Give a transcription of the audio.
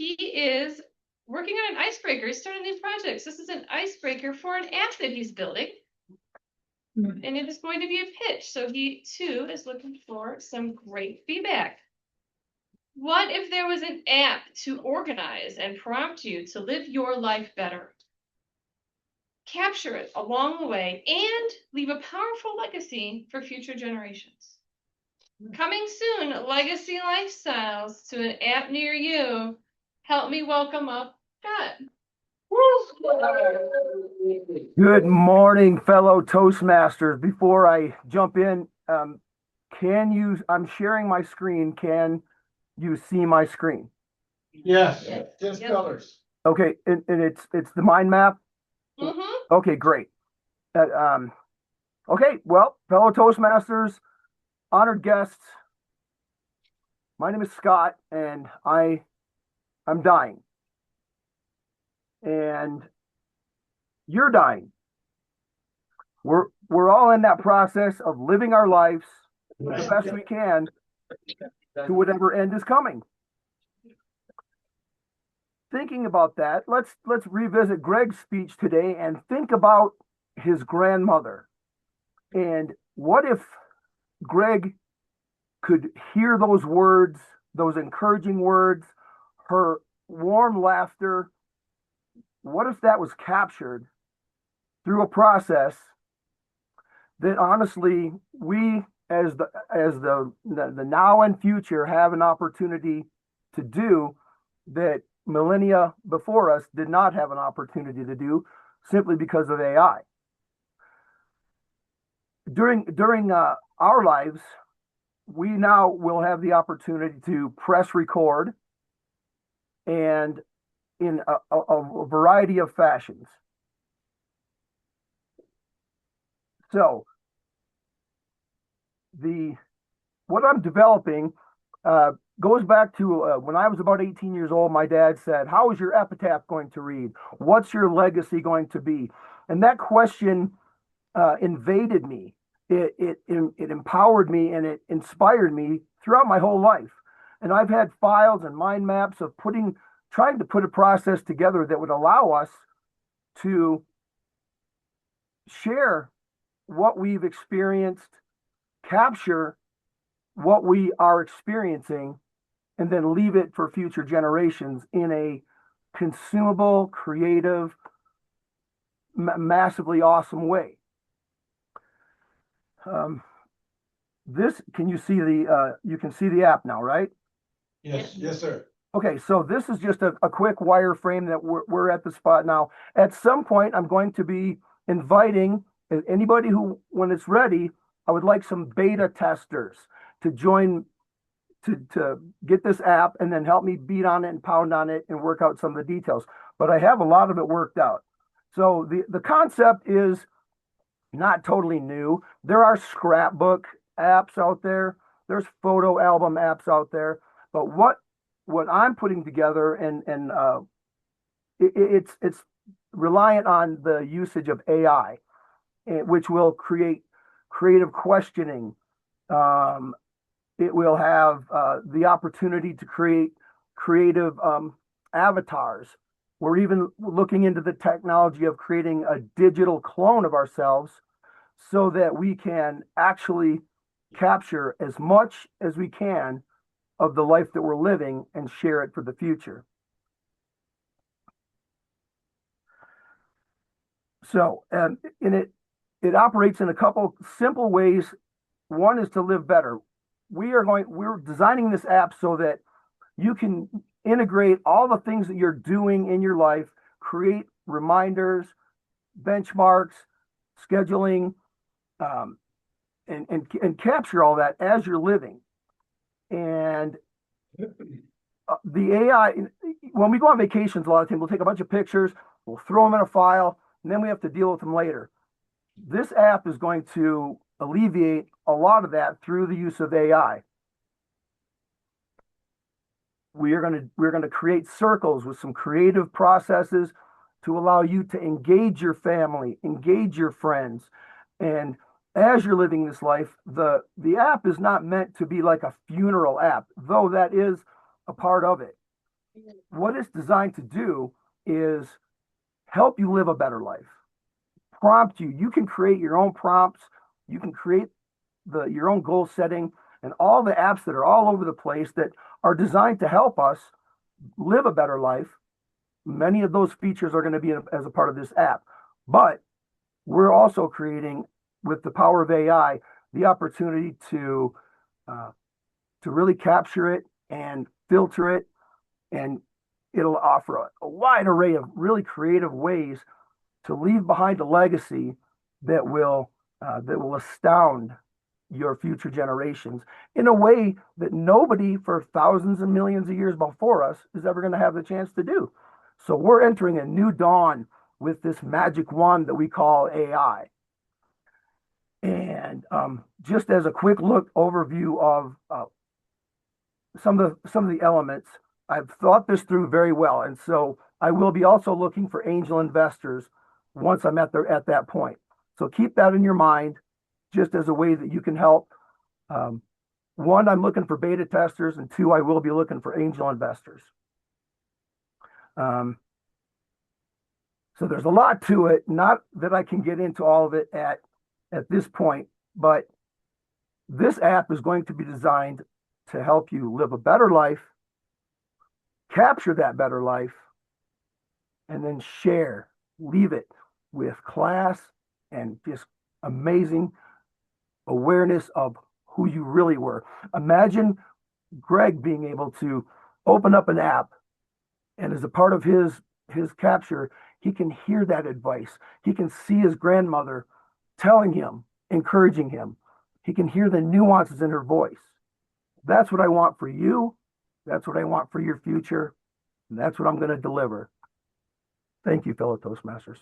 he is working on an icebreaker. He's starting new projects. This is an icebreaker for an app that he's building. And it is going to be a pitch. So he too is looking for some great feedback. What if there was an app to organize and prompt you to live your life better? Capture it along the way and leave a powerful legacy for future generations. Coming soon, Legacy Lifestyles to an app near you. Help me welcome up Scott. Good morning, fellow Toastmasters. Before I jump in, I'm sharing my screen. Can you see my screen? Yes, Yes. just Yep. colors. Okay, and it's the mind map. Mm-hmm. Okay, great. Okay, well, fellow Toastmasters, honored guests, my name is Scott, and I'm dying, and you're dying. We're all in that process of living our lives the best we can to whatever end is coming. Thinking about that, let's revisit Greg's speech today and think about his grandmother. And what if Greg could hear those words, those encouraging words, her warm laughter? What if that was captured through a process that honestly we as the now and future have an opportunity to do that millennia before us did not have an opportunity to do simply because of AI. During our lives, we now will have the opportunity to press record and in a variety of fashions. So what I'm developing goes back to when I was about 18 years old. My dad said, "How is your epitaph going to read? What's your legacy going to be?" And that question invaded me. It empowered me and it inspired me throughout my whole life. And I've had files and mind maps of trying to put a process together that would allow us to share what we've experienced, capture what we are experiencing, and then leave it for future generations in a consumable, creative, massively awesome way. Can you see you can see the app now, right? Yes, sir. Okay, so this is just a quick wireframe that we're at the spot now. At some point, I'm going to be inviting anybody who, when it's ready, I would like some beta testers to join to get this app and then help me beat on it and pound on it and work out some of the details. But I have a lot of it worked out. So the concept is not totally new. There are scrapbook apps out there. There's photo album apps out there. But what I'm putting together and it's reliant on the usage of AI, which will create creative questioning. It will have the opportunity to create creative avatars. We're even looking into the technology of creating a digital clone of ourselves so that we can actually capture as much as we can of the life that we're living and share it for the future. So, it operates in a couple simple ways. One is to live better. We're designing this app so that you can integrate all the things that you're doing in your life, create reminders, benchmarks, scheduling, and capture all that as you're living. And the AI, when we go on vacations, a lot of times we'll take a bunch of pictures, we'll throw them in a file, and then we have to deal with them later. This app is going to alleviate a lot of that through the use of AI. We're going to create circles with some creative processes to allow you to engage your family, engage your friends. And as you're living this life, the app is not meant to be like a funeral app, though that is a part of it. what it's designed to do is help you live a better life, prompt you. You can create your own prompts. You can create your own goal setting and all the apps that are all over the place that are designed to help us live a better life. Many of those features are going to be as a part of this app, but we're also creating, with the power of AI, the opportunity to really capture it and filter it, and it'll offer a wide array of really creative ways to leave behind a legacy that will astound your future generations in a way that nobody for thousands and millions of years before us is ever going to have the chance to do. So we're entering a new dawn with this magic wand that we call AI. And just as a quick look overview of some of the elements, I've thought this through very well, and so I will be also looking for angel investors once I'm at that point. So keep that in your mind, just as a way that you can help. One, I'm looking for beta testers, and two, I will be looking for angel investors. So there's a lot to it, not that I can get into all of it at this point, but this app is going to be designed to help you live a better life, capture that better life, and then leave it with class and just amazing awareness of who you really were. Imagine Greg being able to open up an app, and as a part of his capture, he can hear that advice. He can see his grandmother telling him, encouraging him. He can hear the nuances in her voice. That's what I want for you. That's what I want for your future. And that's what I'm going to deliver. Thank you, fellow Toastmasters.